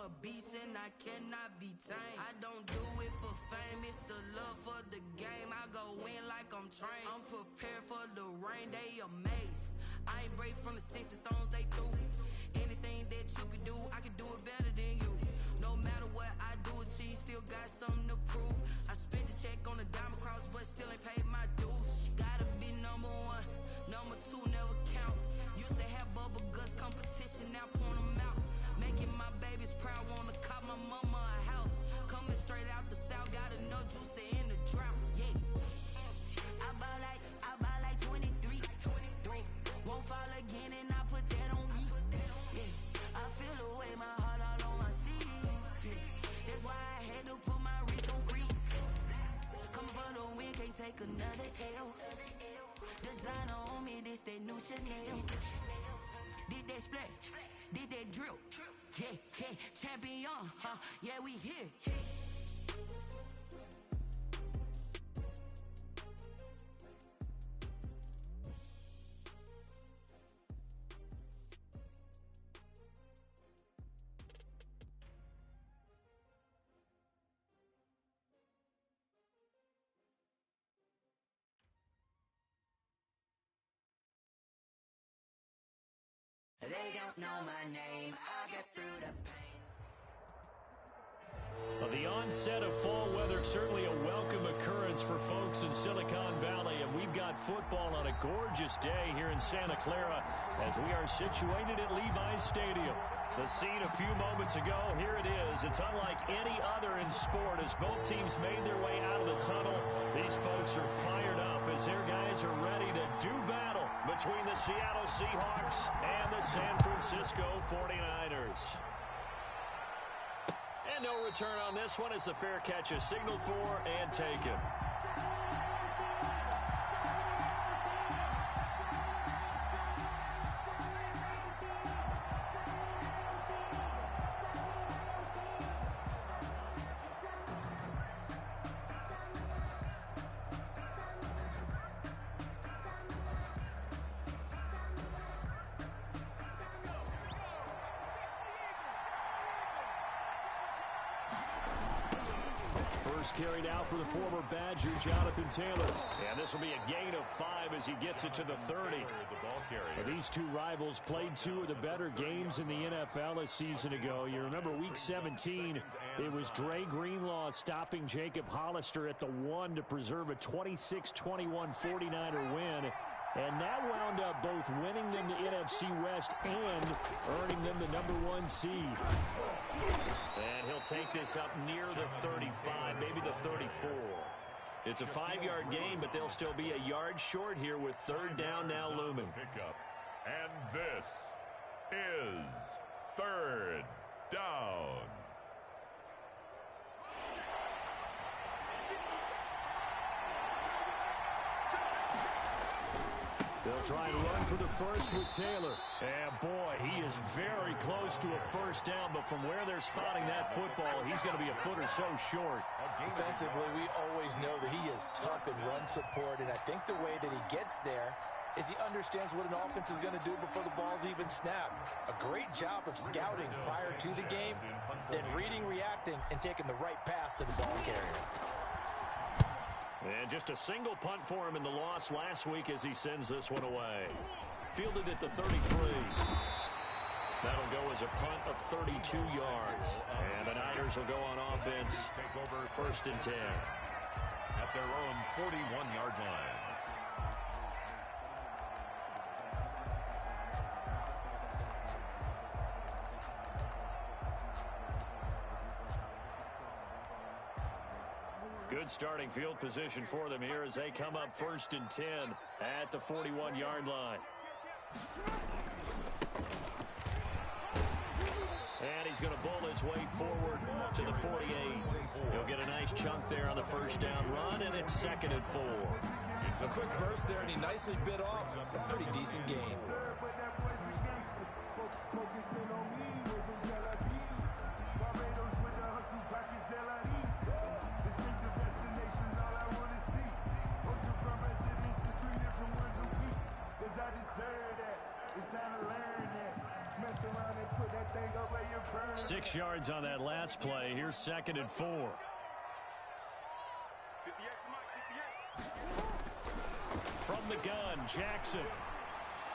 a beast and I cannot be tamed. I don't do it for fame, it's the love for the game. I go in like I'm trained. I'm prepared for the rain, they amazed. I ain't break from the sticks and stones they threw. Anything that you could do, I could do it better than you. No matter what I do, achieve, still got something to prove. I spent the check on the diamond cross, but still ain't paid my dues. Gotta be number one, number two never count. Used to have bubble guts competition, now point them out. Making my babies proud, wanna cop my mama a house. Coming straight out the south, got enough juice to end the drought. Yeah, I buy like 23. Won't fall again and I put that on me. Yeah, I feel the way, my heart all on my sleeve. Yeah, that's why I had to put my wrist on freeze. Coming for the win, can't take another L. Designer on me, this that new Chanel. Did that splash, did that drill. Yeah, yeah, champion, huh? Yeah, we here. They don't know my name, I'll get through the pain. Well, the onset of fall weather, certainly a welcome occurrence for folks in Silicon Valley, and we've got football on a gorgeous day here in Santa Clara as we are situated at Levi's Stadium. The scene a few moments ago, here it is. It's unlike any other in sport as both teams made their way out of the tunnel. These folks are fired up as their guys are ready to do battle between the Seattle Seahawks and the San Francisco 49ers. And no return on this one as the fair catch is signaled for and taken. First carried out for the former Badger, Jonathan Taylor. And this will be a gain of 5 as he gets it to the 30. These two rivals played two of the better games in the NFL a season ago. You remember week 17, it was Dre Greenlaw stopping Jacob Hollister at the 1 to preserve a 26-21 49er win. And that wound up both winning them the NFC West and earning them the #1 seed. And he'll take this up near the 35, maybe the 34. It's a 5-yard gain, but they'll still be a yard short here with third down now looming. And this is third down. They'll try and run for the first with Taylor. And boy, he is very close to a first down, but from where they're spotting that football, he's going to be a foot or so short. Defensively, we always know that he is tough in run support, and I think the way that he gets there is he understands what an offense is going to do before the ball's even snapped. A great job of scouting prior to the game, then reading, reacting, and taking the right path to the ball carrier. And just a single punt for him in the loss last week as he sends this one away. Fielded at the 33. That'll go as a punt of 32 yards. And the Niners will go on offense. Take over first and 10. At their own 41-yard line. Good starting field position for them here as they come up first and 10 at the 41-yard line. And he's going to bull his way forward to the 48. He'll get a nice chunk there on the first down run, and it's 2nd and 4. A quick burst there, and he nicely bit off a pretty decent gain. 6 yards on that last play. Here's 2nd and 4. From the gun, Jackson.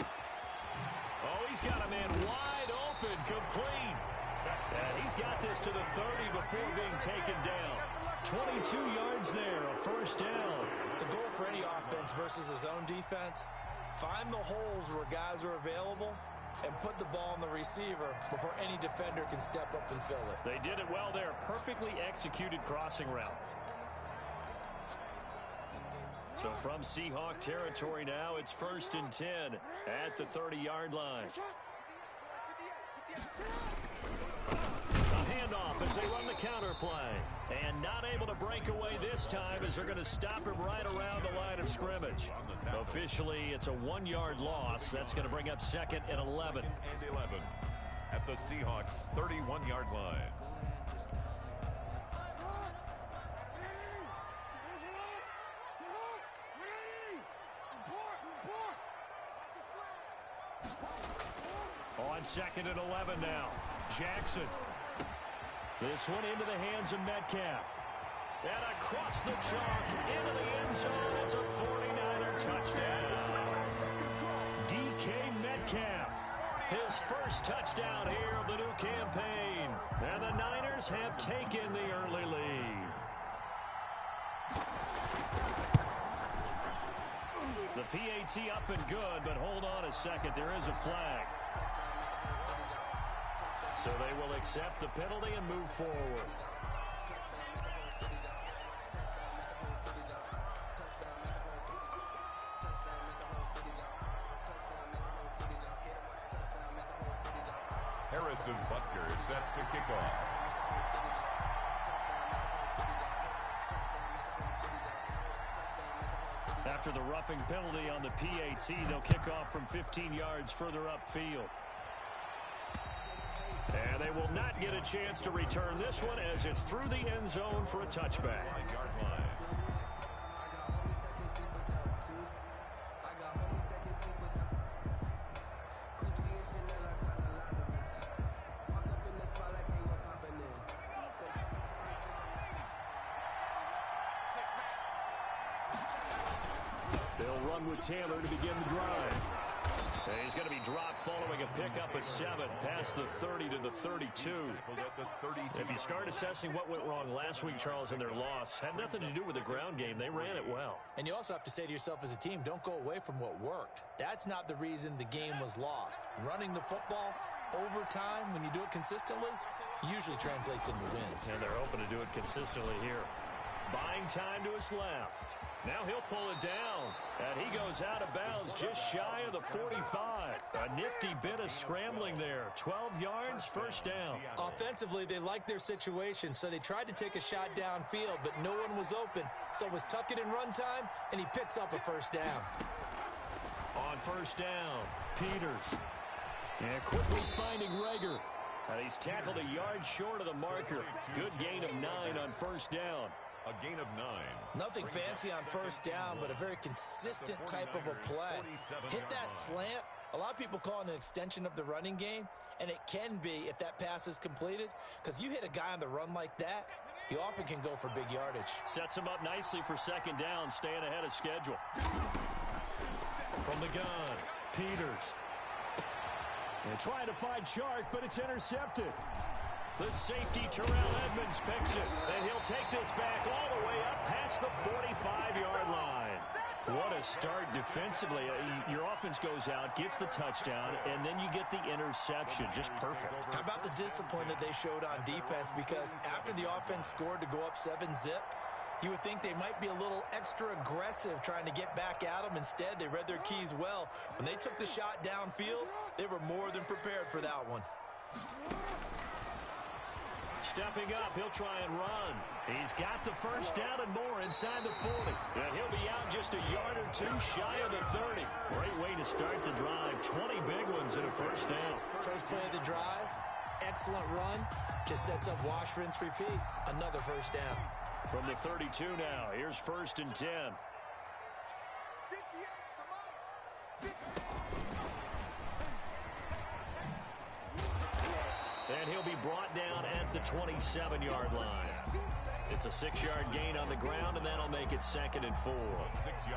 Oh, he's got a man wide open, complete. And he's got this to the 30 before being taken down. 22 yards there, a first down. The goal for any offense versus his own defense, find the holes where guys are available and put the ball on the receiver before any defender can step up and fill it. They did it well there. Perfectly executed crossing route. So from Seahawk territory now, it's 1st and 10 at the 30-yard line. A handoff as they run the counter play. And not able to break away this time as they're going to stop him right around the line of scrimmage. Officially, it's a 1-yard loss. That's going to bring up 2nd and 11. And 11 at the Seahawks' 31-yard line. On 2nd and 11 now. Jackson. This one into the hands of Metcalf. And across the chalk, into the end zone. It's a 49er touchdown. DK Metcalf, his first touchdown here of the new campaign. And the Niners have taken the early lead. The PAT up and good, but hold on a second. There is a flag. So they will accept the penalty and move forward. Harrison Butker is set to kick off. After the roughing penalty on the PAT, they'll kick off from 15 yards further upfield. And they will not get a chance to return this one as it's through the end zone for a touchback. 9-yard line. They'll run with Taylor to begin the drive. And he's going to be dropped following a pickup of 7 past the 30 to the 32. If you start assessing what went wrong last week, Charles, in their loss, had nothing to do with the ground game. They ran it well. And you also have to say to yourself as a team, don't go away from what worked. That's not the reason the game was lost. Running the football over time, when you do it consistently, usually translates into wins. And they're hoping to do it consistently here. Buying time to his left. Now he'll pull it down. And he goes out of bounds just shy of the 45. A nifty bit of scrambling there. 12 yards, first down. Offensively, they liked their situation, so they tried to take a shot downfield, but no one was open. So it was tuck it in run time, and he picks up a first down. On first down, Peters. And quickly finding Rager. And he's tackled a yard short of the marker. Good gain of 9 on first down. A gain of 9. Nothing fancy on first down, but a very consistent type of a play. Hit that slant. A lot of people call it an extension of the running game, and it can be if that pass is completed, because you hit a guy on the run like that, he often can go for big yardage. Sets him up nicely for second down, staying ahead of schedule. From the gun, Peters. They're trying to find Chark, but it's intercepted. The safety, Terrell Edmonds, picks it, and he'll take this back all the way up past the 45-yard line. What a start defensively. Your offense goes out, gets the touchdown, and then you get the interception. Just perfect. How about the discipline that they showed on defense? Because after the offense scored to go up 7-zip, you would think they might be a little extra aggressive trying to get back at them. Instead, they read their keys well. When they took the shot downfield, they were more than prepared for that one. Stepping up, he'll try and run. He's got the first down and more inside the 40. And he'll be out just a yard or two shy of the 30. Great way to start the drive. 20 big ones in a first down. First play of the drive, excellent run. Just sets up wash, rinse, repeat. Another first down. From the 32 now, here's 1st and 10. 27-yard line. It's a 6-yard gain on the ground, and that'll make it 2nd and 4.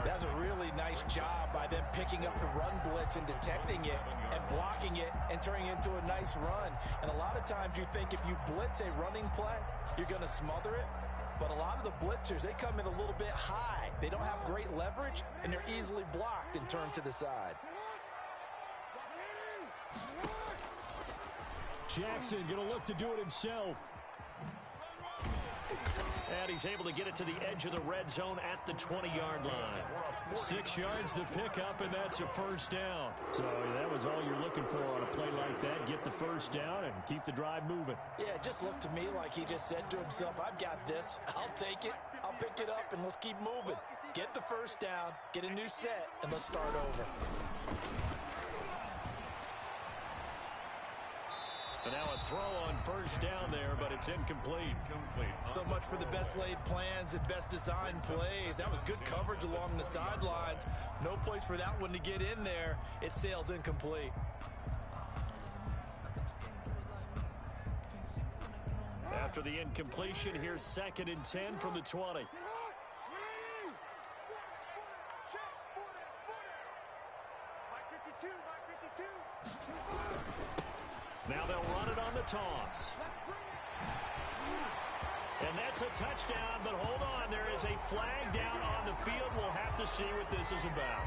That's a really nice job by them picking up the run blitz and detecting it and blocking it and turning it into a nice run. And a lot of times you think if you blitz a running play, you're going to smother it. But a lot of the blitzers, they come in a little bit high. They don't have great leverage, and they're easily blocked and turned to the side. Jackson going to look to do it himself. And he's able to get it to the edge of the red zone at the 20-yard line. 6 yards the pickup, and that's a first down. So that was all you're looking for on a play like that. Get the first down and keep the drive moving. Yeah, it just looked to me like he just said to himself, I've got this. I'll take it. I'll pick it up, and let's keep moving. Get the first down, get a new set, and let's start over. And now a throw on first down there, but it's incomplete. So much for the best laid plans and best designed plays. That was good coverage along the sidelines. No place for that one to get in there. It sails incomplete. After the incompletion, here's 2nd and 10 from the 20. Now they'll run it on the toss. And that's a touchdown, but hold on. There is a flag down on the field. We'll have to see what this is about.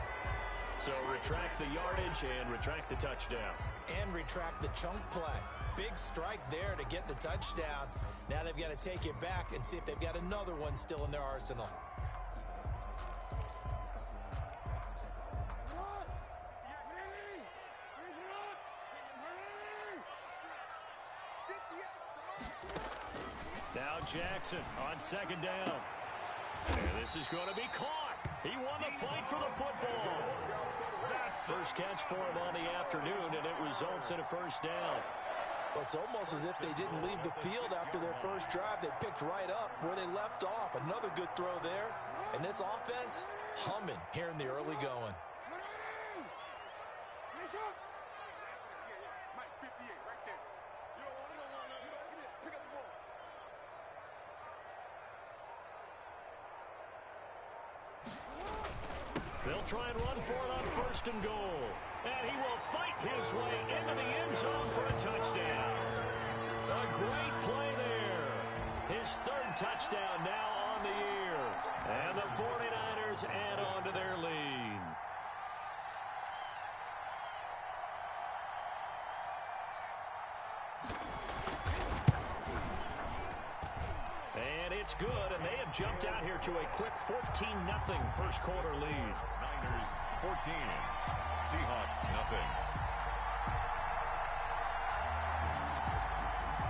So retract the yardage and retract the touchdown. And retract the chunk play. Big strike there to get the touchdown. Now they've got to take it back and see if they've got another one still in their arsenal. Now Jackson on 2nd down. And this is going to be caught. He won the fight for the football. First catch for him on the afternoon, and it results in a first down. Well, it's almost as if they didn't leave the field after their first drive. They picked right up where they left off. Another good throw there. And this offense, humming here in the early going. They'll try and run for it on 1st and goal. And he will fight his way into the end zone for a touchdown. A great play there. His 3rd touchdown now on the year. And the 49ers add on to their lead. And it's good, and they have jumped out here to a quick 14-0 first quarter lead. Niners 14, Seahawks nothing.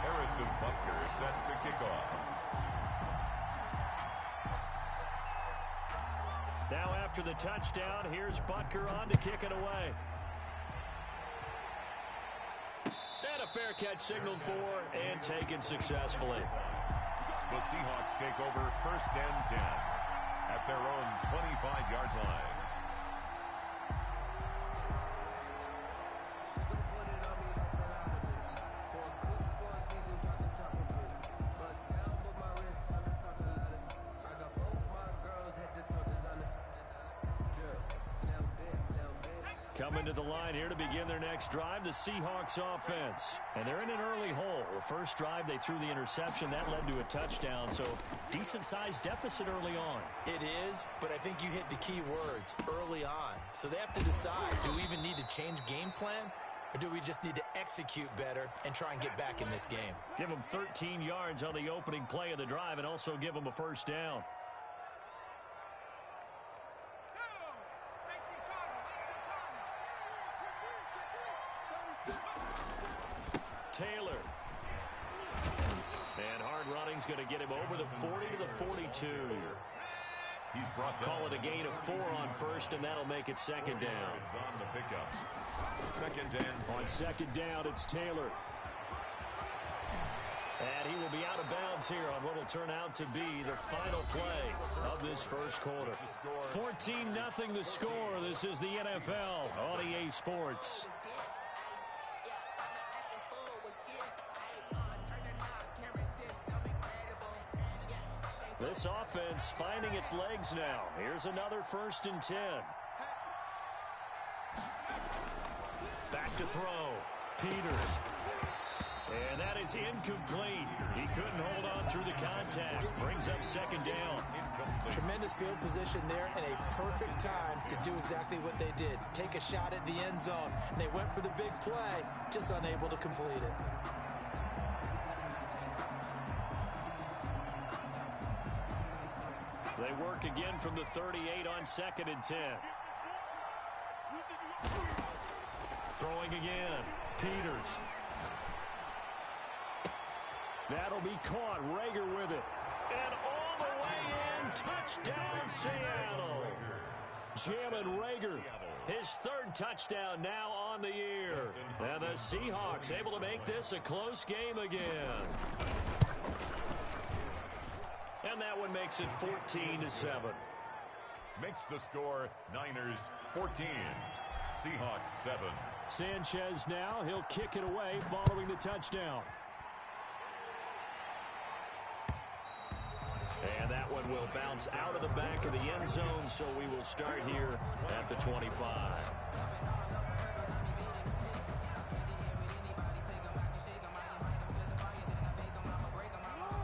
Harrison Butker set to kick off. Now after the touchdown, here's Butker on to kick it away. And a fair catch signaled for and taken successfully. The Seahawks take over 1st and 10 at their own 25-yard line. Coming to the line here to begin their next drive, the Seahawks offense. And they're in an early hole. First drive, they threw the interception. That led to a touchdown, so decent-sized deficit early on. It is, but I think you hit the key words, early on. So they have to decide, do we even need to change game plan? Or do we just need to execute better and try and get back in this game? Give them 13 yards on the opening play of the drive and also give them a first down. Taylor. And hard running's going to get him over the 40 to the 42. He's brought down. Call it a gain of 4 on 1st, and that'll make it 2nd down. On the pickup. 2nd and 6. On 2nd down, it's Taylor. And he will be out of bounds here on what will turn out to be the final play of this first quarter. 14-0 the score. This is the NFL on EA Sports. This offense finding its legs now. Here's another 1st and 10. Back to throw. Peters. And that is incomplete. He couldn't hold on through the contact. Brings up 2nd down. Tremendous field position there and a perfect time to do exactly what they did. Take a shot at the end zone. And they went for the big play, just unable to complete it. They work again from the 38 on 2nd and 10. Throwing again. Peters. That'll be caught. Rager with it. And all the way in. Touchdown, Seattle. Jalen Rager. His 3rd touchdown now on the year. And the Seahawks able to make this a close game again. And that one makes it 14-7. Makes the score Niners 14. Seahawks 7. Sanchez now. He'll kick it away following the touchdown. And that one will bounce out of the back of the end zone, so we will start here at the 25.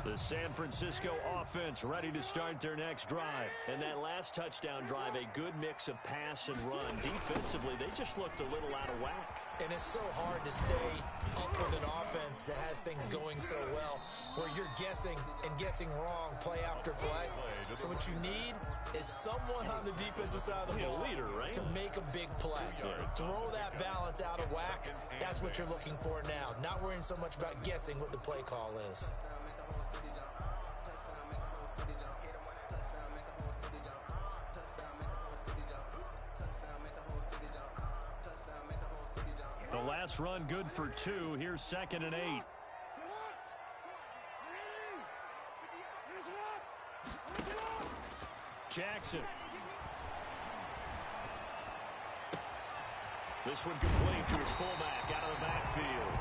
The San Francisco offense ready to start their next drive. And that last touchdown drive, a good mix of pass and run. Defensively, they just looked a little out of whack. And it's so hard to stay up with an offense that has things going so well, where you're guessing and guessing wrong play after play. So what you need is someone on the defensive side of the ball to make a big play. Throw that balance out of whack. That's what you're looking for now. Not worrying so much about guessing what the play call is. The last run good for 2. Here's 2nd and 8. Jackson. This one complete to his fullback out of the backfield.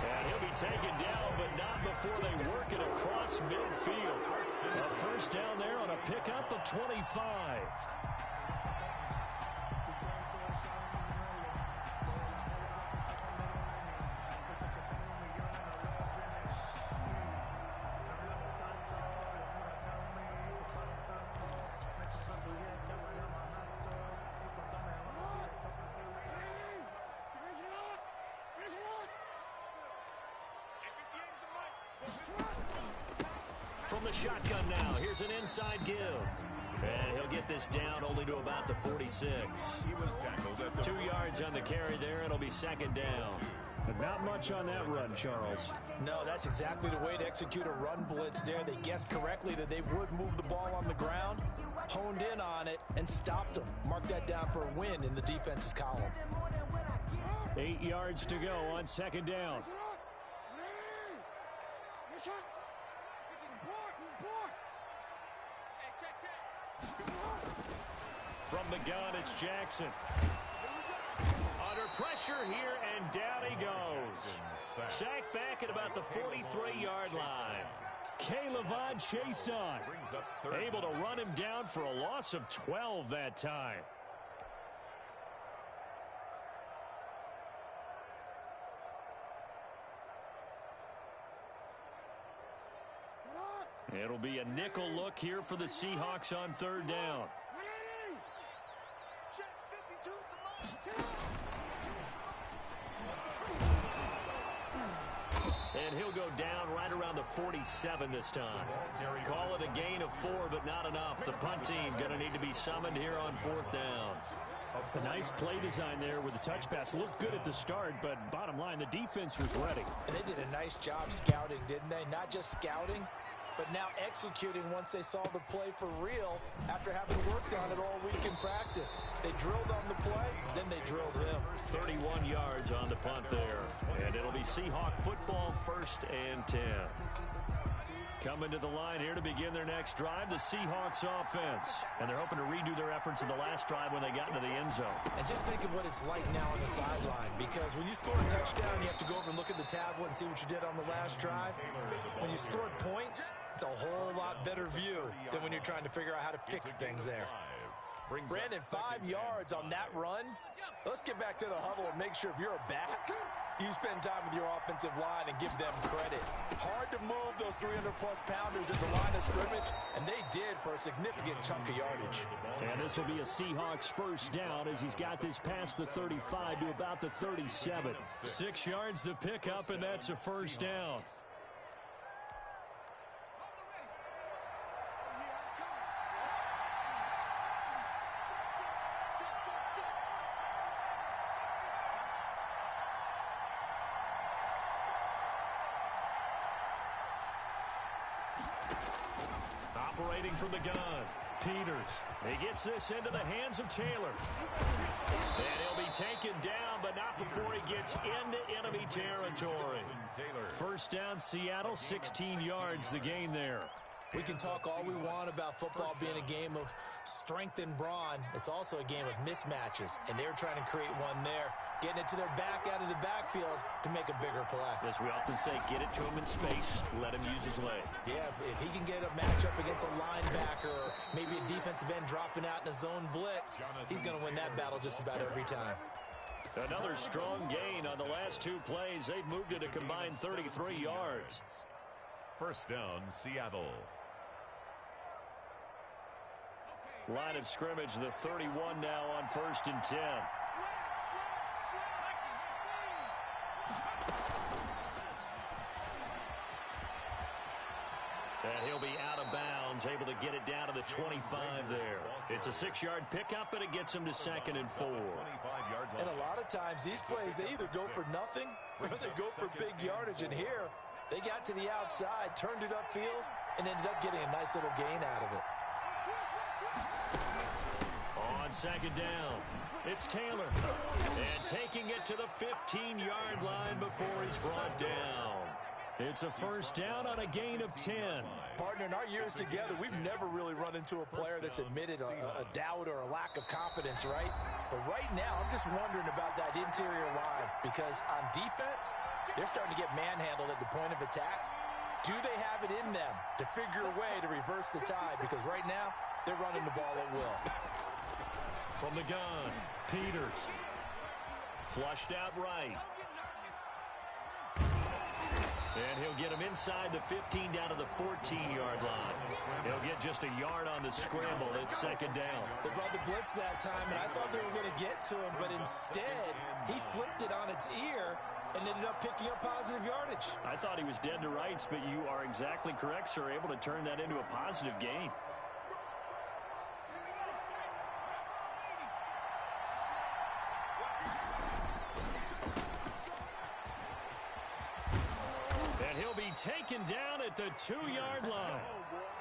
And he'll be taken down, but not before they work it across midfield. A 1st down there on a pickup of 25. From the shotgun now, here's an inside give. And he'll get this down only to about the 46. He was tackled at the 2 yards on the carry there. It'll be 2nd down. But not much on that run, Charles. No, that's exactly the way to execute a run blitz there. They guessed correctly that they would move the ball on the ground, honed in on it, and stopped them. Mark that down for a win in the defense's column. 8 yards to go on 2nd down. From the gun, it's Jackson. Under pressure here, and down he goes. Sacked back at about the 43-yard line. K'Lavon Chaisson able to run him down for a loss of 12 that time. It'll be a nickel look here for the Seahawks on 3rd down. And he'll go down right around the 47 this time. Call it a gain of 4, but not enough. The punt team going to need to be summoned here on 4th down. A nice play design there with the touch pass. Looked good at the start, but bottom line, the defense was ready. And they did a nice job scouting, didn't they? Not just scouting, but now executing once they saw the play for real after having worked on it all week in practice. They drilled on the play, then they drilled him. 31 yards on the punt there. And it'll be Seahawk football, 1st and 10. Coming to the line here to begin their next drive, the Seahawks offense. And they're hoping to redo their efforts in the last drive when they got into the end zone. And just think of what it's like now on the sideline, because when you score a touchdown, you have to go over and look at the tablet and see what you did on the last drive. When you scored points, it's a whole lot better view than when you're trying to figure out how to fix things there. Brandon, 5 yards on that run. Let's get back to the huddle and make sure if you're a back, you spend time with your offensive line and give them credit. Hard to move those 300-plus pounders at the line of scrimmage, and they did for a significant chunk of yardage. And this will be a Seahawks first down as he's got this past the 35 to about the 37. 6 yards to pick up, and that's a first down. Operating from the gun, Peters. He gets this into the hands of Taylor. And he'll be taken down, but not before he gets into enemy territory. First down, Seattle, 16 yards, the gain there. We can talk all we want about football being a game of strength and brawn. It's also a game of mismatches, and they're trying to create one there, getting it to their back out of the backfield to make a bigger play. As we often say, get it to him in space, let him use his leg. Yeah, if he can get a matchup against a linebacker or maybe a defensive end dropping out in a zone blitz, he's going to win that battle just about every time. Another strong gain on the last 2 plays. They've moved it a combined 33 yards. First down, Seattle. Line of scrimmage, the 31 now on 1st and 10. And he'll be out of bounds, able to get it down to the 25 there. It's a 6-yard pickup, and it gets him to 2nd and 4. And a lot of times, these plays, they either go for nothing or they go for big yardage. And here, they got to the outside, turned it upfield, and ended up getting a nice little gain out of it. On 2nd down, it's Taylor. And taking it to the 15-yard line before he's brought down. It's a first down on a gain of 10. Partner, in our years together, we've never really run into a player that's admitted a doubt or a lack of confidence, right? But right now, I'm just wondering about that interior line, because on defense, they're starting to get manhandled at the point of attack. Do they have it in them to figure a way to reverse the tide? Because right now, they're running the ball at will. From the gun, Peters. Flushed out right. And he'll get him inside the 15 down to the 14-yard line. He'll get just a yard on the scramble. It's 2nd down. They brought the blitz that time, and I thought they were going to get to him, but instead, he flipped it on its ear and ended up picking up positive yardage. I thought he was dead to rights, but you are exactly correct, sir. Able to turn that into a positive gain. Taken down at the 2-yard line.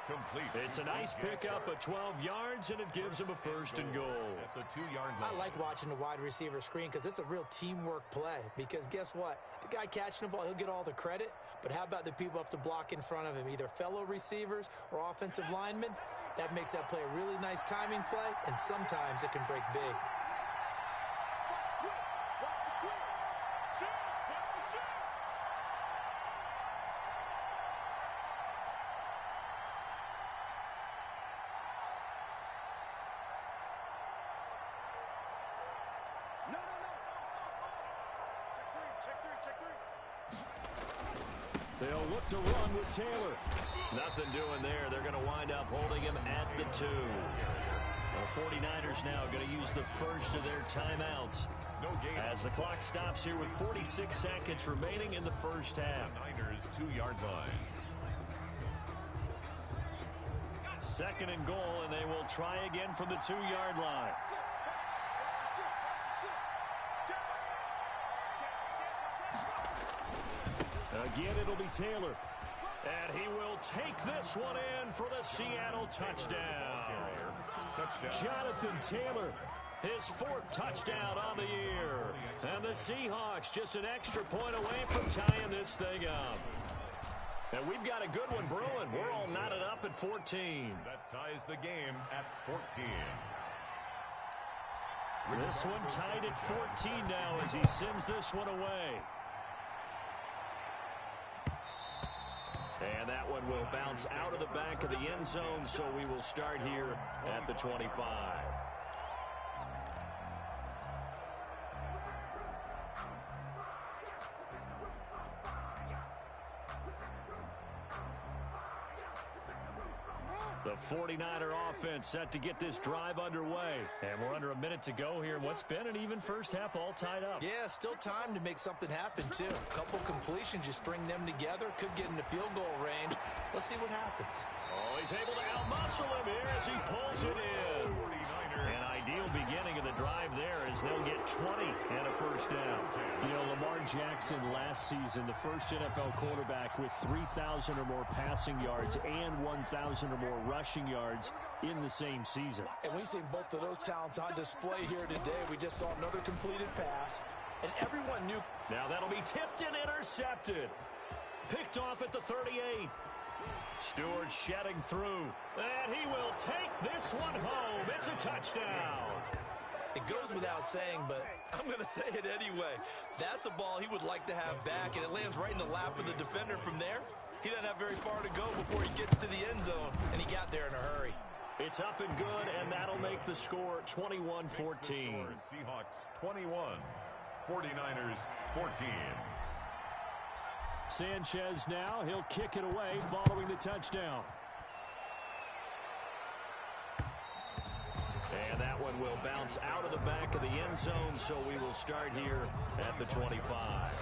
Complete. It's a nice pickup of 12 yards, and it gives him a 1st and goal. At the 2-yard line. I like watching the wide receiver screen because it's a real teamwork play. Because guess what? The guy catching the ball, he'll get all the credit. But how about the people have to block in front of him, either fellow receivers or offensive linemen? That makes that play a really nice timing play, and sometimes it can break big. They'll look to run with Taylor. Nothing doing there. They're going to wind up holding him at the 2. The 49ers now going to use the first of their timeouts. No game. As the clock stops here with 46 seconds remaining in the first half. Niners 2-yard line. 2nd and goal, and they will try again from the 2-yard line. Again, it'll be Taylor. And he will take this one in for the Seattle touchdown. Jonathan Taylor, his 4th touchdown on the year. And the Seahawks just an extra point away from tying this thing up. And we've got a good one brewing. We're all knotted up at 14. That ties the game at 14. This one tied at 14 now as he sends this one away. And that one will bounce out of the back of the end zone, so we will start here at the 25. The 49er offense set to get this drive underway. And we're under a minute to go here. What's been an even first half all tied up. Yeah, still time to make something happen, too. A couple completions, you string them together. Could get into field goal range. Let's see what happens. Oh, he's able to outmuscle him here as he pulls it in. An ideal beginning of the drive there as they'll get 20 and a first down. You know, Lamar Jackson last season, the first NFL quarterback with 3,000 or more passing yards and 1,000 or more rushing yards in the same season. And we've seen both of those talents on display here today. We just saw another completed pass, and everyone knew. Now that'll be tipped and intercepted. Picked off at the 38. Stewart shedding through, and he will take this one home. It's a touchdown. It goes without saying, but I'm going to say it anyway. That's a ball he would like to have back, and it lands right in the lap of the defender. From there, he doesn't have very far to go before he gets to the end zone, and he got there in a hurry. It's up and good, and that'll make the score 21-14. Seahawks 21, 49ers 14. Sanchez now, he'll kick it away following the touchdown. And that one will bounce out of the back of the end zone, so we will start here at the 25.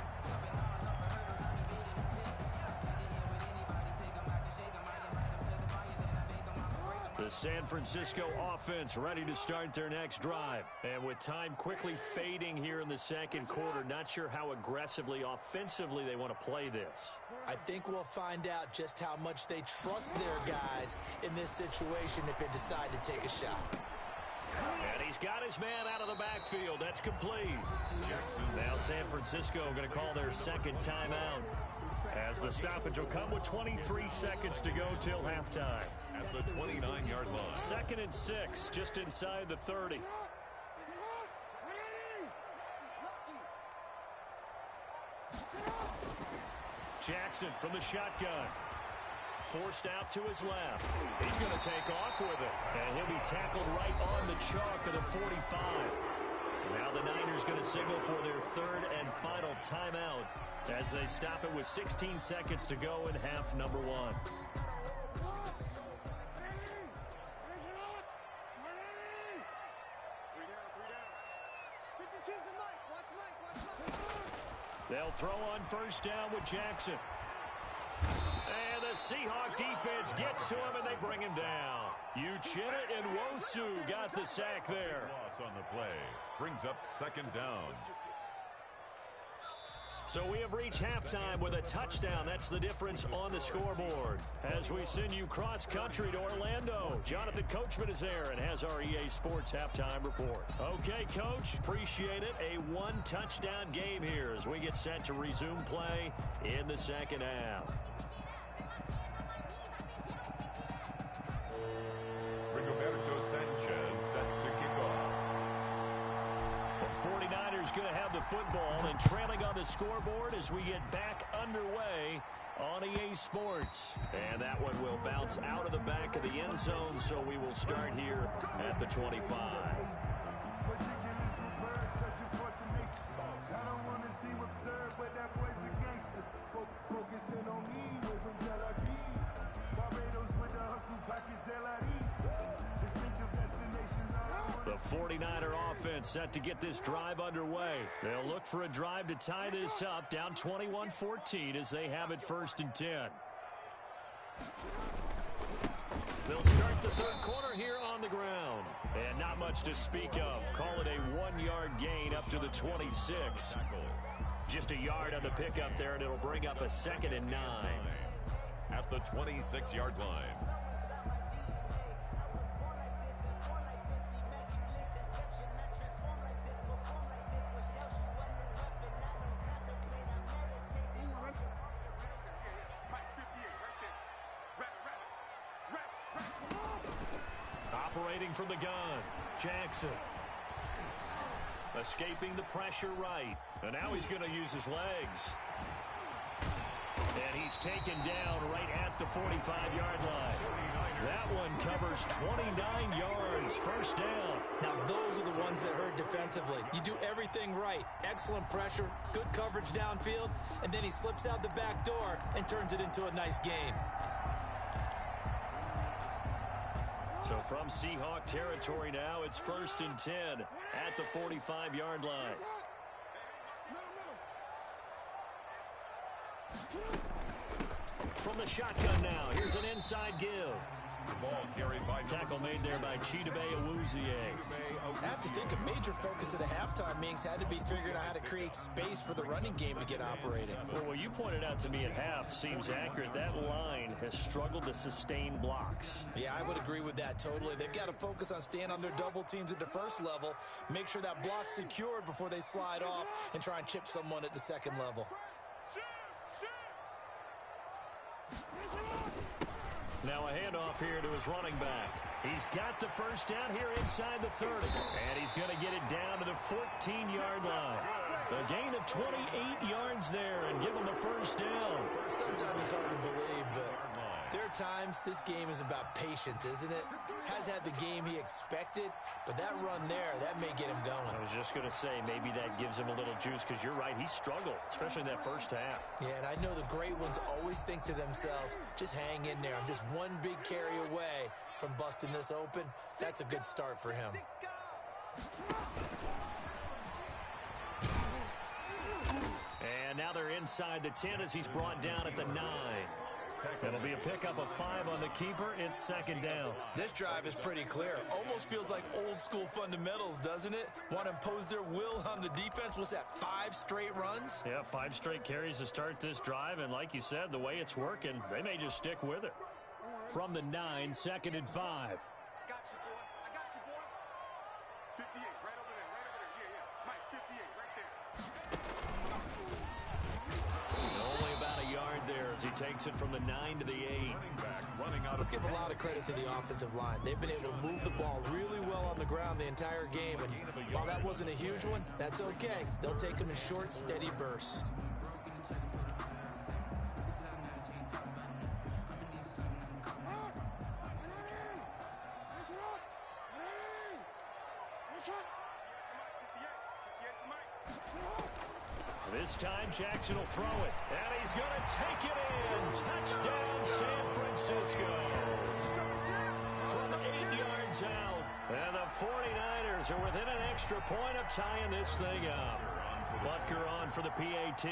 The San Francisco offense ready to start their next drive. And with time quickly fading here in the second quarter, not sure how aggressively, offensively they want to play this. I think we'll find out just how much they trust their guys in this situation if they decide to take a shot. And he's got his man out of the backfield. That's complete. Now San Francisco going to call their second timeout, as the stoppage will come with 23 seconds to go till halftime. At the 29-yard line. 2nd and 6, just inside the 30. Jackson from the shotgun. Forced out to his left. He's going to take off with it. And he'll be tackled right on the chalk of the 45. Now the Niners going to signal for their third and final timeout as they stop it with 16 seconds to go in half number one. They'll throw on first down with Jackson. And the Seahawk defense gets to him, and they bring him down. Uchenna and Nwosu got the sack there. Loss on the play. Brings up second down. So we have reached halftime with a touchdown. That's the difference on the scoreboard. As we send you cross-country to Orlando, Jonathan Coachman is there and has our EA Sports halftime report. Okay, Coach, appreciate it. A one-touchdown game here as we get set to resume play in the second half. Rigoberto Sanchez set to kick off. The 49ers going to have the football and trailing on the scoreboard as we get back underway on EA Sports. And that one will bounce out of the back of the end zone, so we will start here at the 25. The 49er offense set to get this drive underway. They'll look for a drive to tie this up, down 21-14 as they have it 1st and 10. They'll start the third quarter here on the ground. And not much to speak of. Call it a 1-yard gain up to the 26. Just a yard on the pickup there, and it'll bring up a 2nd and 9. At the 26-yard line. operating from the gun. Jackson. Escaping the pressure right. And now he's going to use his legs. And he's taken down right at the 45-yard line. That one covers 29 yards. First down. Now, those are the ones that hurt defensively. You do everything right. Excellent pressure, good coverage downfield, and then he slips out the back door and turns it into a nice gain. So from Seahawk territory now, it's 1st and 10 at the 45-yard line. From the shotgun now, here's an inside give. Ball carried by tackle made there by Chidobe Awuzie. I have to think a major focus of the halftime meetings had to be figuring out how to create space for the running game to get operating. Well, what you pointed out to me at half seems accurate. That line has struggled to sustain blocks. Yeah, I would agree with that totally. They've got to focus on staying on their double teams at the first level, make sure that block's secured before they slide off, and try and chip someone at the second level. Now a handoff here to his running back. He's got the first down here inside the 30. And he's going to get it down to the 14-yard line. A gain of 28 yards there and give him the first down. Sometimes it's hard to believe, but there are times this game is about patience, isn't it? Has had the game he expected, but that run there, that may get him going. I was just going to say, maybe that gives him a little juice because you're right, he struggled, especially in that first half. Yeah, and I know the great ones always think to themselves, just hang in there. I'm just one big carry away from busting this open. That's a good start for him. And now they're inside the 10 as he's brought down at the 9. It'll be a pickup of 5 on the keeper. It's second down. This drive is pretty clear. Almost feels like old school fundamentals, doesn't it? Want to impose their will on the defense. What's that, 5 straight runs? Yeah, 5 straight carries to start this drive. And like you said, the way it's working, they may just stick with it. From the 9, 2nd and 5. I got you, boy. I got you, boy. 58, right over there, right over there. Yeah. Mike, 58, right there. Only about a yard there as he takes it from the 9 to the 8. Let's give a lot of credit to the offensive line. They've been able to move the ball really well on the ground the entire game. And while that wasn't a huge one, that's okay. They'll take them in short, steady bursts. This time, Jackson will throw it, and he's going to take it in. Touchdown, San Francisco. From 8 yards out, and the 49ers are within an extra point of tying this thing up. Butker on for the PAT.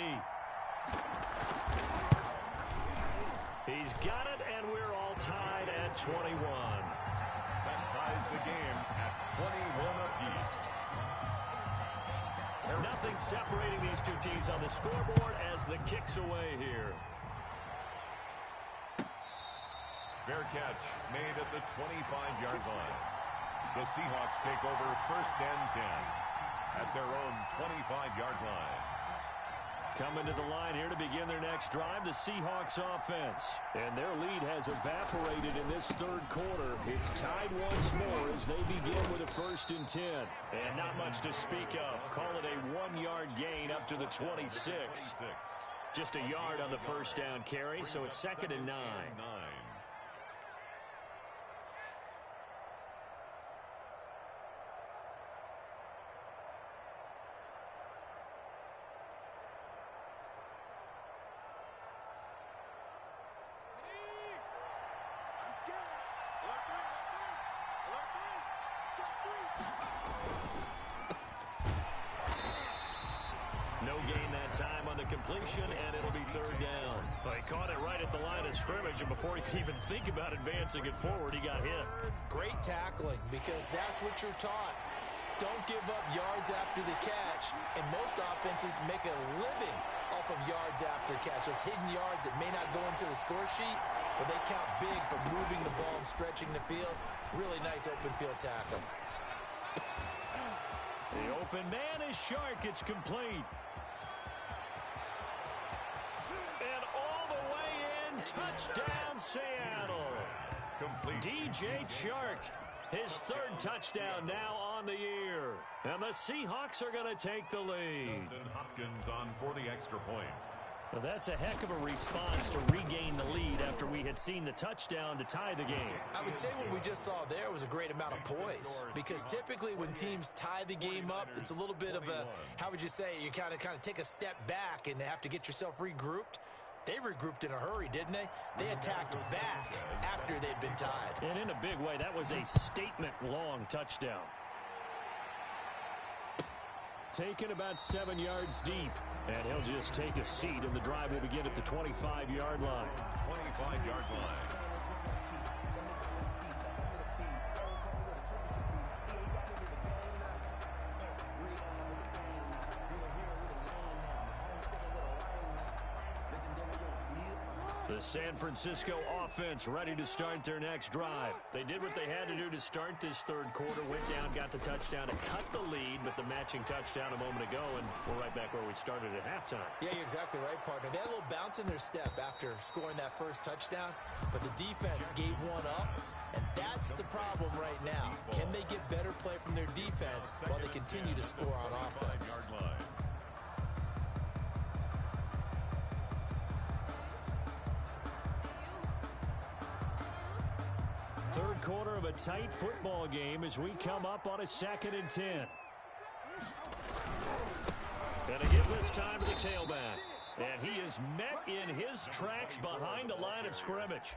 He's got it, and we're all tied at 21. That ties the game at 21 apiece. Nothing separating these two teams on the scoreboard as the kick's away here. Fair catch made at the 25-yard line. The Seahawks take over 1st and 10 at their own 25-yard line. Coming to the line here to begin their next drive, the Seahawks offense. And their lead has evaporated in this third quarter. It's tied once more as they begin with a 1st and 10. And not much to speak of. Call it a 1-yard gain up to the 26. Just a yard on the first down carry, so it's 2nd and 9. No gain that time on the completion, and it'll be 3rd down. Well, he caught it right at the line of scrimmage, and before he could even think about advancing it forward, he got hit. Great tackling, because that's what you're taught. Don't give up yards after the catch, and most offenses make a living off of yards after catch. Those hidden yards that may not go into the score sheet, but they count big for moving the ball and stretching the field. Really nice open field tackle. The open man is Shark. It's complete. And all the way in, touchdown Seattle. Complete. DJ Chark. His third touchdown now on the year. And the Seahawks are going to take the lead. Justin Hopkins on for the extra point. Well, that's a heck of a response to regain the lead after we had seen the touchdown to tie the game. I would say what we just saw there was a great amount of poise, because typically when teams tie the game up, it's a little bit of a, how would you say, you kind of take a step back and have to get yourself regrouped. They regrouped in a hurry, didn't they? They attacked back after they'd been tied. And in a big way, that was a statement-long touchdown. Taken about 7 yards deep, and he'll just take a seat, and the drive will begin at the 25-yard line. 25-yard line. The San Francisco offense ready to start their next drive. They did what they had to do to start this third quarter, went down, got the touchdown to cut the lead, but the matching touchdown a moment ago, and we're right back where we started at halftime. Yeah, you're exactly right, partner. They had a little bounce in their step after scoring that first touchdown, but the defense gave one up, and that's the problem right now. Can they get better play from their defense while they continue to score on offense? Third quarter of a tight football game as we come up on a 2nd and 10. Gonna give this time to the tailback. And he is met in his tracks behind the line of scrimmage.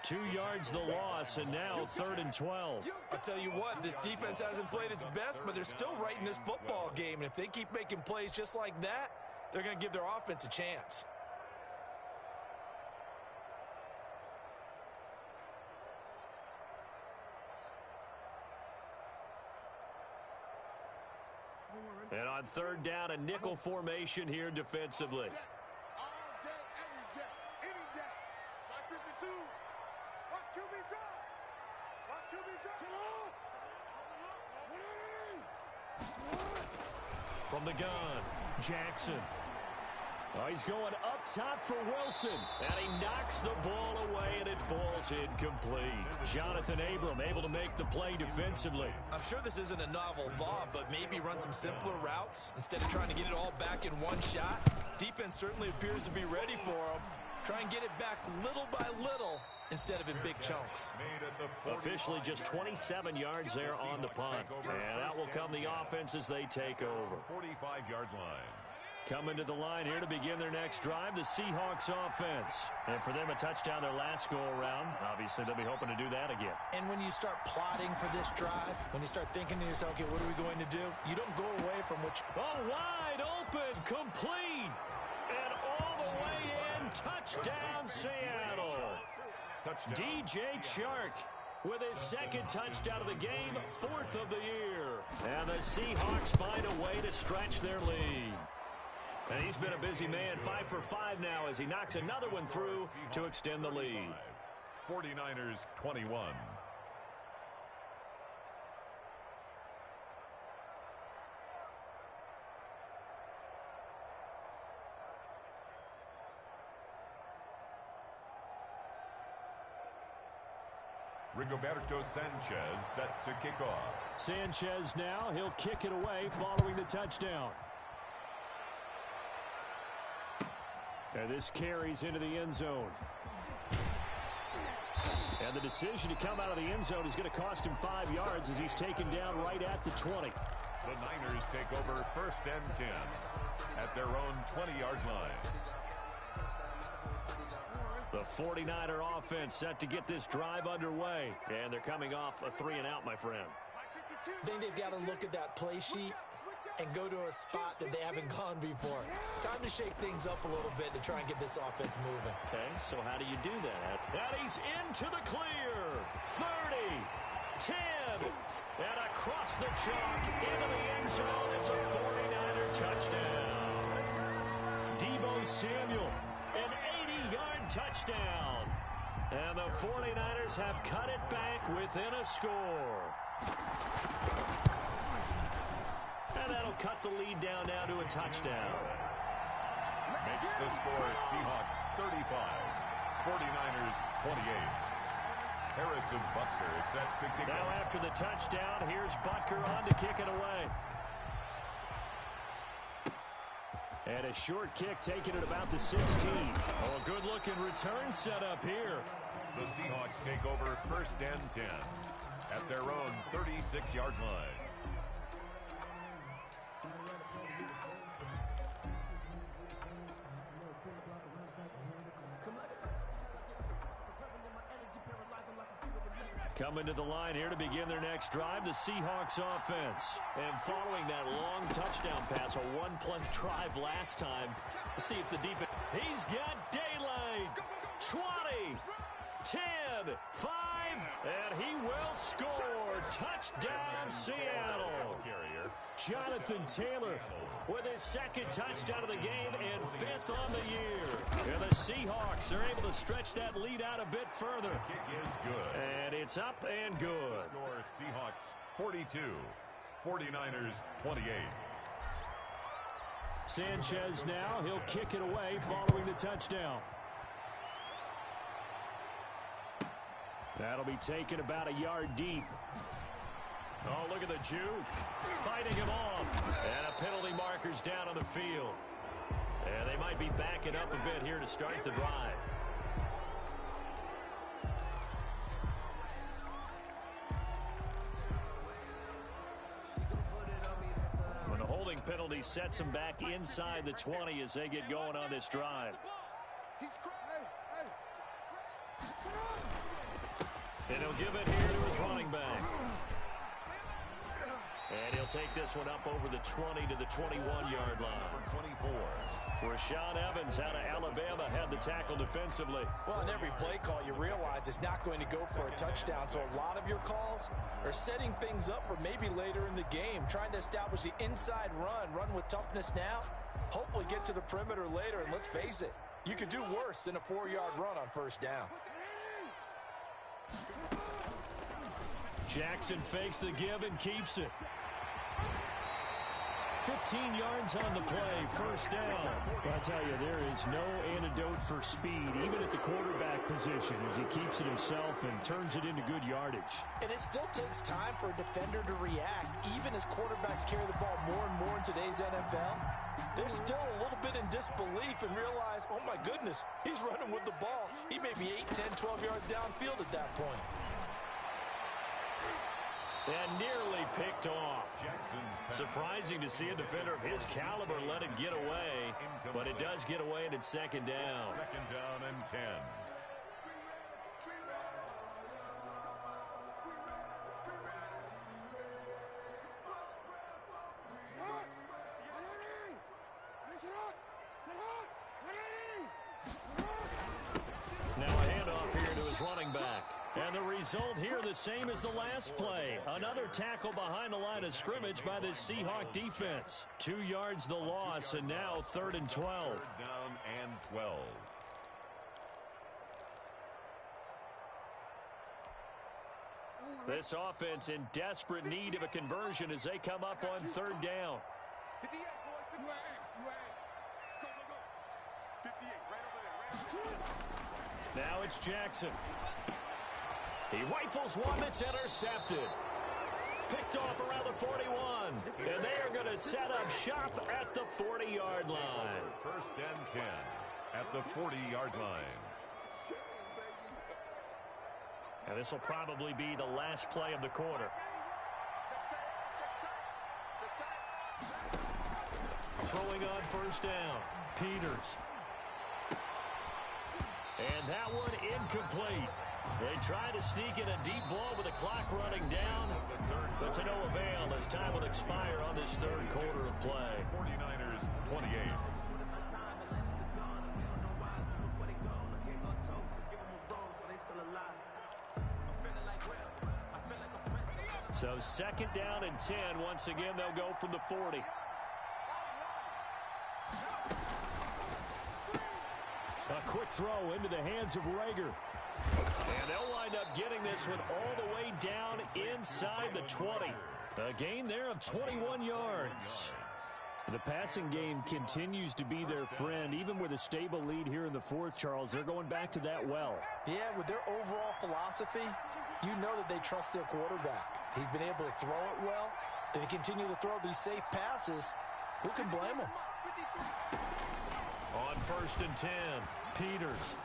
2 yards the loss, and now 3rd and 12. I'll tell you what, this defense hasn't played its best, but they're still right in this football game. And if they keep making plays just like that, they're going to give their offense a chance. And on 3rd down, a nickel formation here defensively. All day, every day, any day. 552. Watch QB drop. Watch QB drop. From the gun, Jackson. Oh, he's going up top for Wilson, and he knocks the ball away, and it falls incomplete. Jonathan Abram able to make the play defensively. I'm sure this isn't a novel thought, but maybe run some simpler routes instead of trying to get it all back in one shot. Defense certainly appears to be ready for him. Try and get it back little by little instead of in big chunks. Officially just 27 yards there on the punt. And out will come the offense as they take over. 45-yard line. Coming to the line here to begin their next drive, the Seahawks offense. And for them, a touchdown their last go-around. Obviously, they'll be hoping to do that again. And when you start plotting for this drive, when you start thinking to yourself, okay, what are we going to do? You don't go away from what you... Oh, wide open, complete. And all the way in, touchdown Seattle. Touchdown. DJ Chark with his 2nd touchdown of the game, 4th of the year. And the Seahawks find a way to stretch their lead. And he's been a busy man, 5 for 5 now as he knocks another one through to extend the lead. 49ers 21. Rigoberto Sanchez set to kick off. Sanchez now, he'll kick it away following the touchdown. And this carries into the end zone. And the decision to come out of the end zone is going to cost him 5 yards as he's taken down right at the 20. The Niners take over 1st and 10 at their own 20-yard line. The 49er offense set to get this drive underway. And they're coming off a 3-and-out, my friend. I think they've got to look at that play sheet and go to a spot that they haven't gone before. Time to shake things up a little bit to try and get this offense moving. Okay, so how do you do that? And he's into the clear. 30, 10, and across the chalk into the end zone. It's a 49er touchdown. Deebo Samuel, an 80-yard touchdown. And the 49ers have cut it back within a score. And that'll cut the lead down now to a touchdown. Makes the score Seahawks 35, 49ers 28. Harrison Butker is set to kick Now it. after the touchdown, here's Butker on to kick it away. And a short kick taken at about the 16. Oh, a good-looking return set up here. The Seahawks take over 1st and 10 at their own 36-yard line. Coming to the line here to begin their next drive, the Seahawks offense. And following that long touchdown pass, a one-play drive last time, let's see if the defense... He's got daylight. 20, 10, 5, and he will score. Touchdown, Seattle. Jonathan Taylor with his second touchdown of the game and 5th on the year. And the Seahawks are able to stretch that lead out a bit further. Kick is good. And it's up and good. Score Seahawks 42, 49ers 28. Sanchez now, he'll kick it away following the touchdown. That'll be taken about a yard deep. Oh, look at the juke. Fighting him off. And a penalty marker's down on the field. And they might be backing up a bit here to start the drive. When the holding penalty sets them back inside the 20 as they get going on this drive. And he'll give it here to his running back. And he'll take this one up over the 20 to the 21-yard line. 24. Rashaan Evans out of Alabama had the tackle defensively. Well, in every play call, you realize it's not going to go for a touchdown. So a lot of your calls are setting things up for maybe later in the game, trying to establish the inside run with toughness now, hopefully get to the perimeter later. And let's face it, you could do worse than a 4-yard run on 1st down. Jackson fakes the give and keeps it. 15 yards on the play, 1st down. I tell you, there is no antidote for speed, even at the quarterback position, as he keeps it himself and turns it into good yardage. And it still takes time for a defender to react, even as quarterbacks carry the ball more and more in today's NFL. They're still a little bit in disbelief and realize, oh my goodness, he's running with the ball. He may be 8, 10, 12 yards downfield at that point. And nearly picked off. Surprising to see a defender of his caliber let it get away, but it does get away and it's 2nd down. 2nd down and 10. Now a handoff here to his running back. And the result here the same as the last play. Another tackle behind the line of scrimmage by this Seahawk defense. 2 yards the loss, and now 3rd and 12. 3rd down and 12. This offense in desperate need of a conversion as they come up on 3rd down. 58, boys. 58, right over there. Now it's Jackson. He rifles one that's intercepted. Picked off around the 41. And they are going to set up shop at the 40-yard line. 1st and 10 at the 40-yard line. And this will probably be the last play of the quarter. Throwing on 1st down. Peters. And that one incomplete. They try to sneak in a deep ball with the clock running down, but to no avail as time will expire on this 3rd quarter of play. 49ers 28. So 2nd down and 10. Once again, they'll go from the 40. A quick throw into the hands of Rager. And they'll wind up getting this one all the way down inside the 20. A gain there of 21 yards. The passing game continues to be their friend. Even with a stable lead here in the fourth, Charles, they're going back to that well. Yeah, with their overall philosophy, you know that they trust their quarterback. He's been able to throw it well. They continue to throw these safe passes. Who can blame them? On 1st and 10, Peters.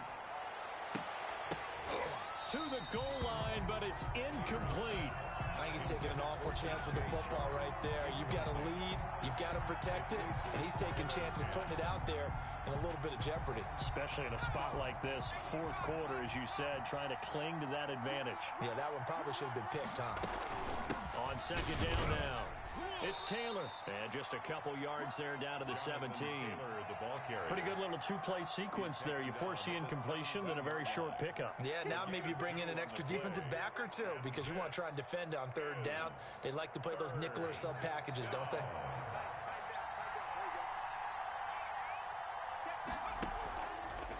To the goal line, but it's incomplete. I think he's taking an awful chance with the football right there. You've got to lead, you've got to protect it, and he's taking chances putting it out there in a little bit of jeopardy. Especially in a spot like this, fourth quarter, as you said, trying to cling to that advantage. Yeah, that one probably should have been picked, huh? On 2nd down now, it's Taylor. And just a couple yards there down to the 17. Pretty good little two-play sequence there. You force the incompletion, then a very short pickup. Yeah, now maybe you bring in an extra defensive back or two because you want to try and defend on 3rd down. They like to play those nickel or sub packages, don't they?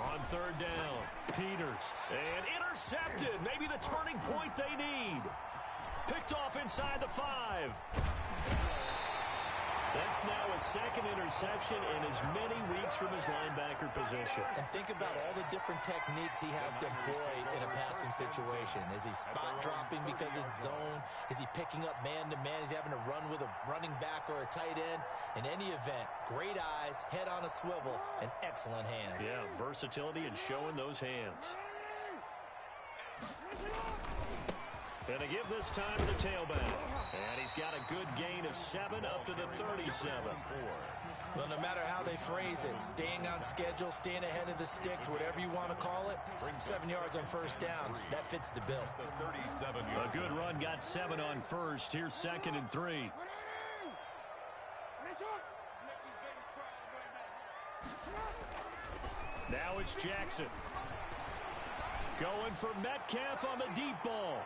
On 3rd down, Peters. And intercepted. Maybe the turning point they need. Picked off inside the 5. That's now a 2nd interception in as many weeks from his linebacker position. And think about all the different techniques he has to employ in a passing situation. Is he spot dropping because it's zone? Is he picking up man-to-man? Is he having to run with a running back or a tight end? In any event, great eyes, head on a swivel, and excellent hands. Yeah, versatility and showing those hands. And a give this time to the tailback. And he's got a good gain of 7 up to the 37. Well, no matter how they phrase it, staying on schedule, staying ahead of the sticks, whatever you want to call it, 7 yards on 1st down, that fits the bill. A good run got 7 on 1st. Here's 2nd and 3. Now it's Jackson. Going for Metcalf on the deep ball.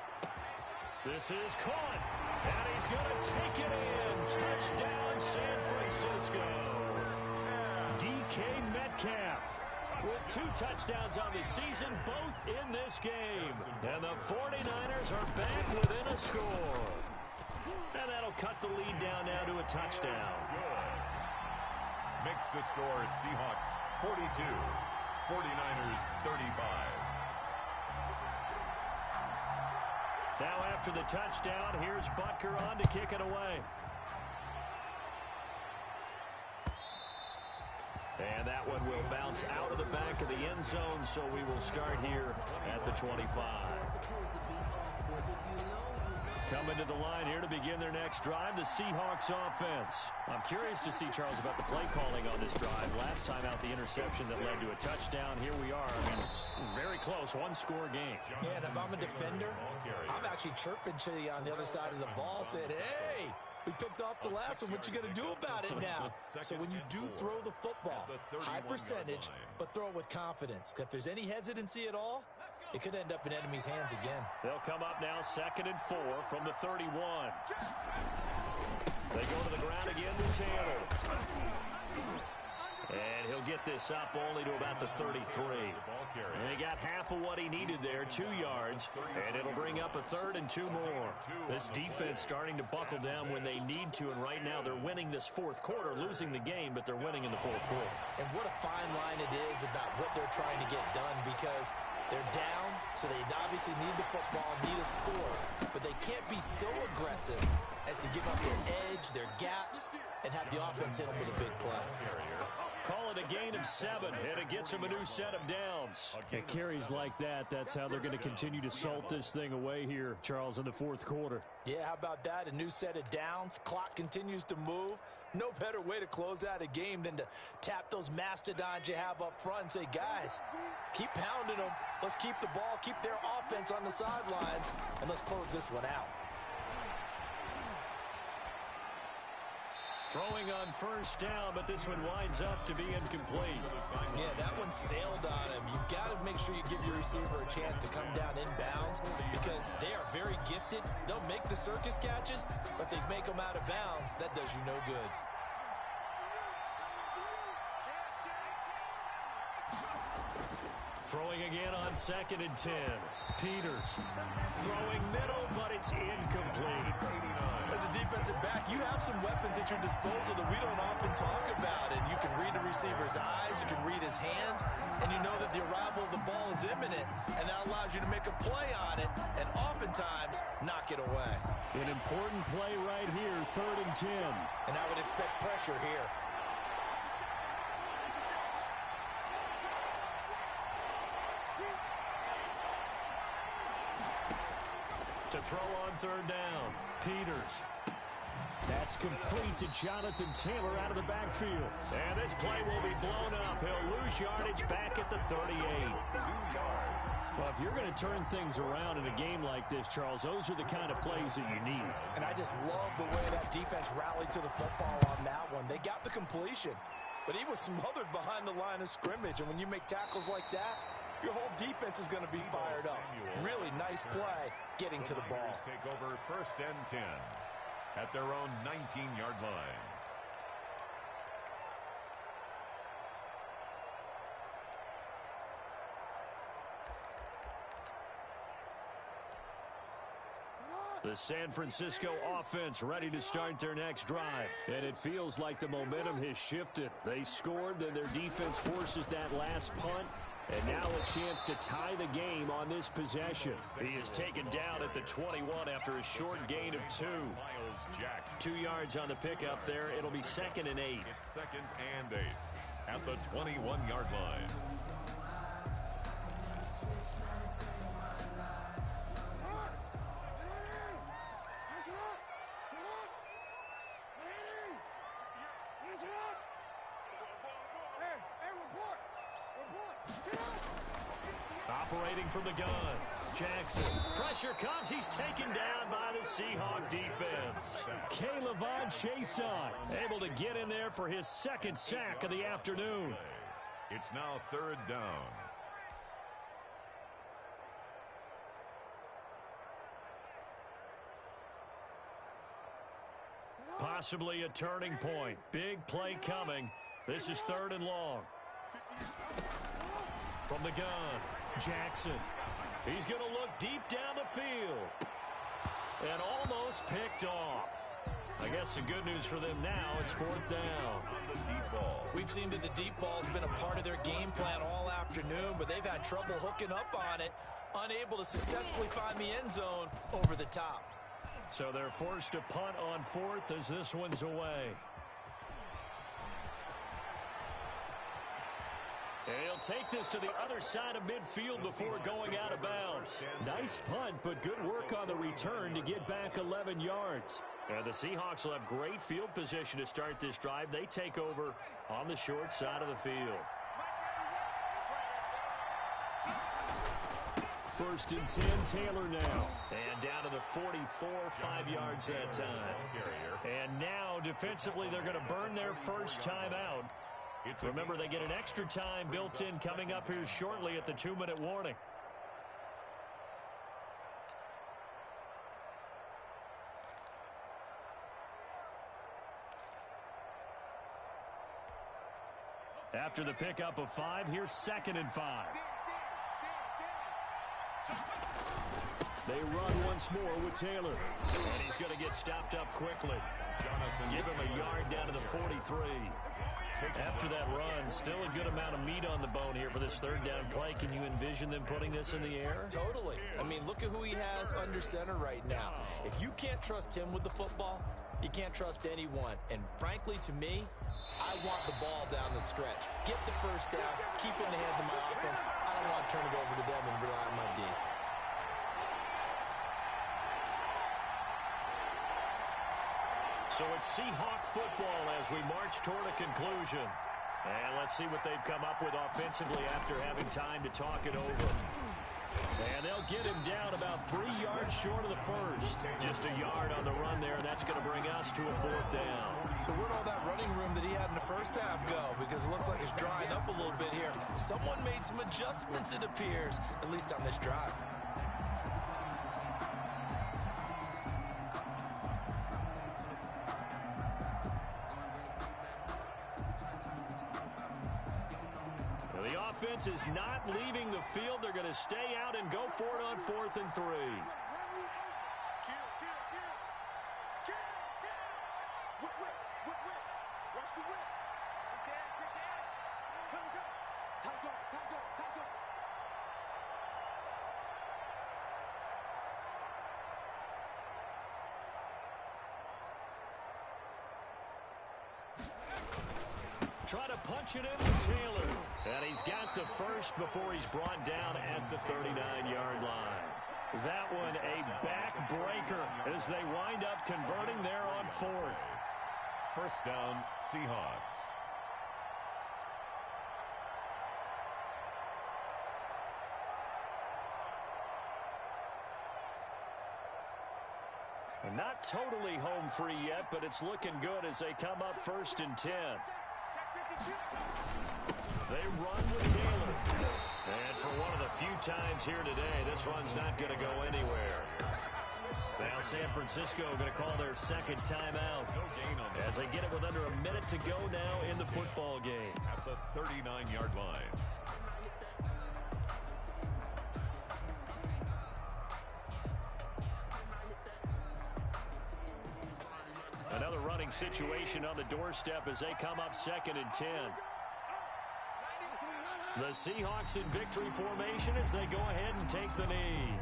This is caught, and he's going to take it in. Touchdown, San Francisco. DK Metcalf with 2 touchdowns on the season, both in this game. And the 49ers are back within a score. And that'll cut the lead down now to a touchdown. Makes the score Seahawks 42, 49ers 35. Now after the touchdown, here's Butker on to kick it away. And that one will bounce out of the back of the end zone, so we will start here at the 25. Coming to the line here to begin their next drive, the Seahawks offense. I'm curious to see, Charles, about the play calling on this drive. Last time out, the interception that led to a touchdown. Here we are. I mean, it's very close, one-score game. Yeah, and if I'm a defender, I'm actually chirping to you on the other side of the ball, saying, hey, we picked off the last one. What you going to do about it now? So when you do throw the football, high percentage, but throw it with confidence. If there's any hesitancy at all, it could end up in enemy's hands again. They'll come up now 2nd and 4 from the 31. They go to the ground again with Taylor. And he'll get this up only to about the 33. And he got half of what he needed there, 2 yards. And it'll bring up a 3rd and 2 more. This defense starting to buckle down when they need to. And right now they're winning this fourth quarter, losing the game, but they're winning in the fourth quarter. And what a fine line it is about what they're trying to get done, because they're down, so they obviously need the football, need a score. But they can't be so aggressive as to give up their edge, their gaps, and have the offense hit them with a big play. Call it a gain of 7, and it gets them a new set of downs. At carries like that, that's how they're going to continue to salt this thing away here, Charles, in the fourth quarter. Yeah, how about that? A new set of downs. Clock continues to move. No better way to close out a game than to tap those mastodons you have up front and say, guys, keep pounding them. Let's keep the ball, keep their offense on the sidelines, and let's close this one out. Throwing on 1st down, but this one winds up to be incomplete. Yeah, that one sailed on him. You've got to make sure you give your receiver a chance to come down inbounds because they are very gifted. They'll make the circus catches, but they make them out of bounds. That does you no good. Throwing again on 2nd and 10. Peters throwing middle, but it's incomplete. As a defensive back, you have some weapons at your disposal that we don't often talk about. And you can read the receiver's eyes, you can read his hands, and you know that the arrival of the ball is imminent, and that allows you to make a play on it and oftentimes knock it away. An important play right here, 3rd and 10. And I would expect pressure here. To throw on 3rd down, Peters. That's complete to Jonathan Taylor out of the backfield. And this play will be blown up. He'll lose yardage back at the 38. 2 yards. Well, if you're going to turn things around in a game like this, Charles, those are the kind of plays that you need. And I just love the way that defense rallied to the football on that one. They got the completion, but he was smothered behind the line of scrimmage. And when you make tackles like that, your whole defense is going to be fired up. Really nice play getting to the ball. Take over 1st and 10 at their own 19-yard line. The San Francisco offense ready to start their next drive. And it feels like the momentum has shifted. They scored, then their defense forces that last punt. And now a chance to tie the game on this possession. He is taken down at the 21 after a short gain of 2. 2 yards on the pickup there. It'll be 2nd and 8. It's 2nd and 8 at the 21-yard line. Operating from the gun, Jackson. Pressure comes. He's taken down by the Seahawk defense. K'Lavon Chaisson able to get in there for his 2nd sack of the afternoon. It's now 3rd down. Possibly a turning point. Big play coming. This is 3rd and long. From the gun, Jackson. He's going to look deep down the field. And almost picked off. I guess the good news for them now, it's 4th down. The deep ball. We've seen that the deep ball's been a part of their game plan all afternoon, but they've had trouble hooking up on it, unable to successfully find the end zone over the top. So they're forced to punt on 4th as this one's away. And he'll take this to the other side of midfield before going out of bounds. Nice punt, but good work on the return to get back 11 yards. And the Seahawks will have great field position to start this drive. They take over on the short side of the field. 1st and 10, Taylor now. And down to the 44, 5 yards that time. And now, defensively, they're going to burn their first time out. Remember, they get an extra time built in coming up here shortly at the 2-minute warning. After the pickup of 5, here's 2nd and 5. They run once more with Taylor. And he's going to get stopped up quickly. Give him a yard down to the 43. After that run, still a good amount of meat on the bone here for this 3rd down play. Can you envision them putting this in the air? Totally. I mean, look at who he has under center right now. If you can't trust him with the football, you can't trust anyone. And frankly, to me, I want the ball down the stretch. Get the first down, keep it in the hands of my offense. I don't want to turn it over to them and rely on my D. So it's Seahawk football as we march toward a conclusion. And let's see what they've come up with offensively after having time to talk it over. And they'll get him down about 3 yards short of the first. Just a yard on the run there, and that's going to bring us to a 4th down. So where'd all that running room that he had in the first half go? Because it looks like it's drying up a little bit here. Someone made some adjustments, it appears, at least on this drive. defense is not leaving the field. They're going to stay out and go for it on 4th and 3. Try to punch it in with Taylor. And he's got the first before he's brought down at the 39-yard line. That one a backbreaker as they wind up converting there on 4th. First down, Seahawks. And not totally home free yet, but it's looking good as they come up 1st and 10. They run with Taylor. And for one of the few times here today, this run's not going to go anywhere. Now San Francisco going to call their second timeout as they get it with under a minute to go now in the football game. At the 39-yard line. Another running situation on the doorstep as they come up 2nd and 10. The Seahawks in victory formation as they go ahead and take the knee.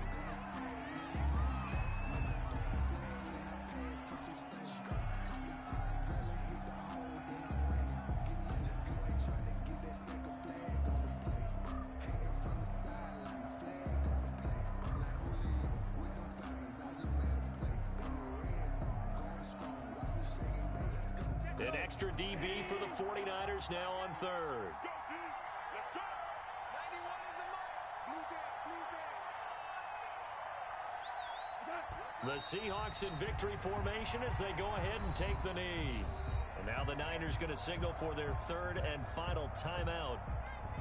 An extra DB for the 49ers now on 3rd. The Seahawks in victory formation as they go ahead and take the knee. And now the Niners going to signal for their 3rd and final timeout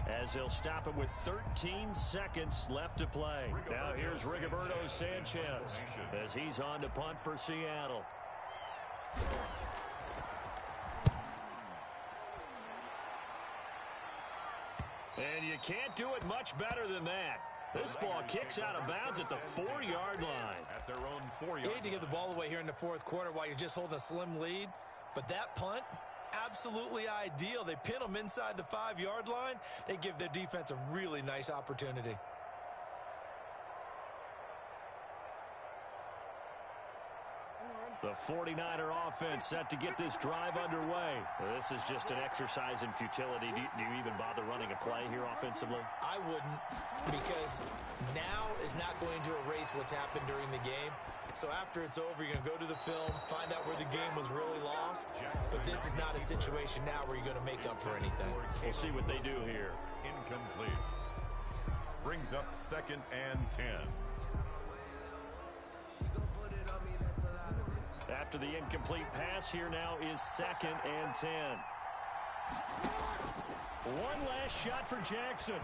as they'll stop it with 13 seconds left to play. Now here's Rigoberto Sanchez as he's on to punt for Seattle. And you can't do it much better than that. This ball kicks out of bounds at the 4-yard line. At their own 4-yard line. You hate to give the ball away here in the 4th quarter while you're just holding a slim lead. But that punt, absolutely ideal. They pin them inside the 5-yard line. They give their defense a really nice opportunity. The 49er offense set to get this drive underway. This is just an exercise in futility. Do you even bother running a play here offensively? I wouldn't, because now is not going to erase what's happened during the game. So after it's over, you're going to go to the film, find out where the game was really lost. But this is not a situation now where you're going to make up for anything. We'll see what they do here. Incomplete. Brings up 2nd and 10. After the incomplete pass, here now is 2nd and 10. One last shot for Jackson.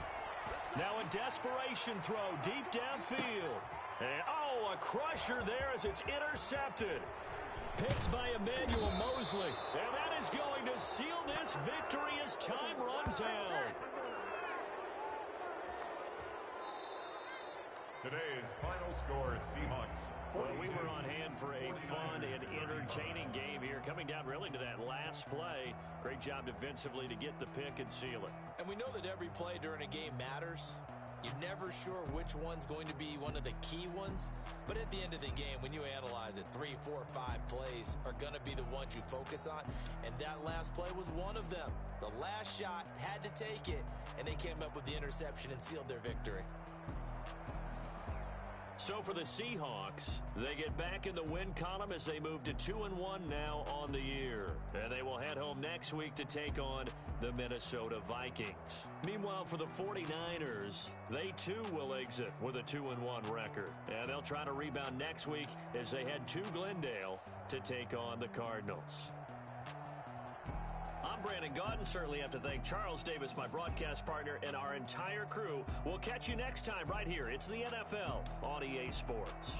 Now a desperation throw deep downfield. And, a crusher there as it's intercepted. Picked by Emmanuel Mosley. And that is going to seal this victory as time runs out. Today's final score, Seahawks. Well, we were on hand for a fun and entertaining game here, coming down really to that last play. Great job defensively to get the pick and seal it. And we know that every play during a game matters. You're never sure which one's going to be one of the key ones. But at the end of the game, when you analyze it, 3, 4, 5 plays are going to be the ones you focus on. And that last play was one of them. The last shot had to take it, and they came up with the interception and sealed their victory. So for the Seahawks, they get back in the win column as they move to 2-1 now on the year. And they will head home next week to take on the Minnesota Vikings. Meanwhile, for the 49ers, they too will exit with a 2-1 record. And they'll try to rebound next week as they head to Glendale to take on the Cardinals. I'm Brandon Gaudin. Certainly have to thank Charles Davis, my broadcast partner, and our entire crew. We'll catch you next time right here. It's the NFL on EA Sports.